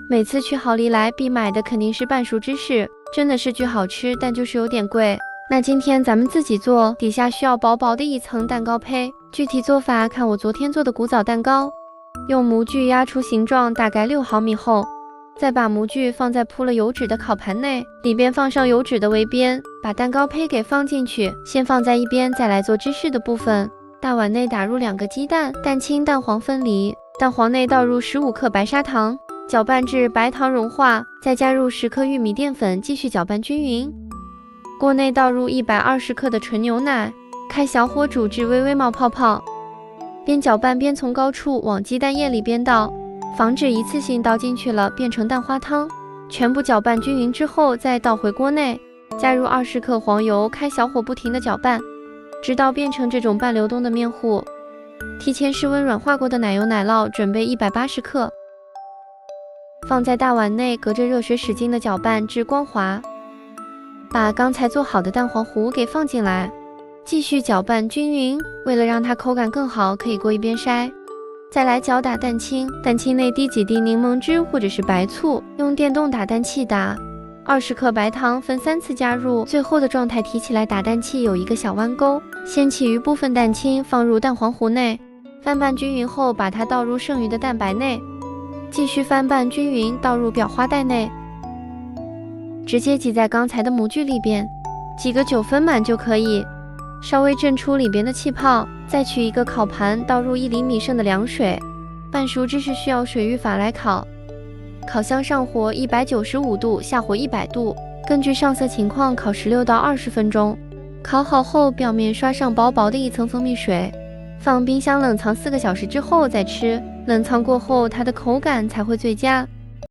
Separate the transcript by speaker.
Speaker 1: 每次去好利来必买的肯定是半熟芝士，真的是巨好吃，但就是有点贵。那今天咱们自己做，底下需要薄薄的一层蛋糕胚，具体做法看我昨天做的古早蛋糕。用模具压出形状，大概6毫米厚，再把模具放在铺了油纸的烤盘内，里边放上油纸的围边，把蛋糕胚给放进去，先放在一边，再来做芝士的部分。大碗内打入2个鸡蛋，蛋清蛋黄分离，蛋黄内倒入15克白砂糖，搅拌至白糖融化，再加入10克玉米淀粉，继续搅拌均匀。锅内倒入120克的纯牛奶，开小火煮至微微冒泡泡，边搅拌边从高处往鸡蛋液里边倒，防止一次性倒进去了变成蛋花汤。全部搅拌均匀之后，再倒回锅内，加入20克黄油，开小火不停地搅拌，直到变成这种半流动的面糊。提前室温软化过的奶油奶酪准备180克，放在大碗内，隔着热水使劲的搅拌至光滑。把刚才做好的蛋黄糊给放进来，继续搅拌均匀。为了让它口感更好，可以过一边筛。再来搅打蛋清，蛋清内滴几滴柠檬汁或者是白醋，用电动打蛋器打。20克白糖分3次加入，最后的状态提起来，打蛋器有一个小弯钩，先起余部分蛋清放入蛋黄糊内，翻拌均匀后，把它倒入剩余的蛋白内，继续翻拌均匀，倒入裱花袋内，直接挤在刚才的模具里边，挤个9分满就可以。稍微震出里边的气泡，再取一个烤盘，倒入1厘米剩的凉水。半熟芝士需要水浴法来烤，烤箱上火195度，下火100度，根据上色情况烤16到20分钟。烤好后，表面刷上薄薄的一层蜂蜜水，放冰箱冷藏4个小时之后再吃。冷藏过后，它的口感才会最佳。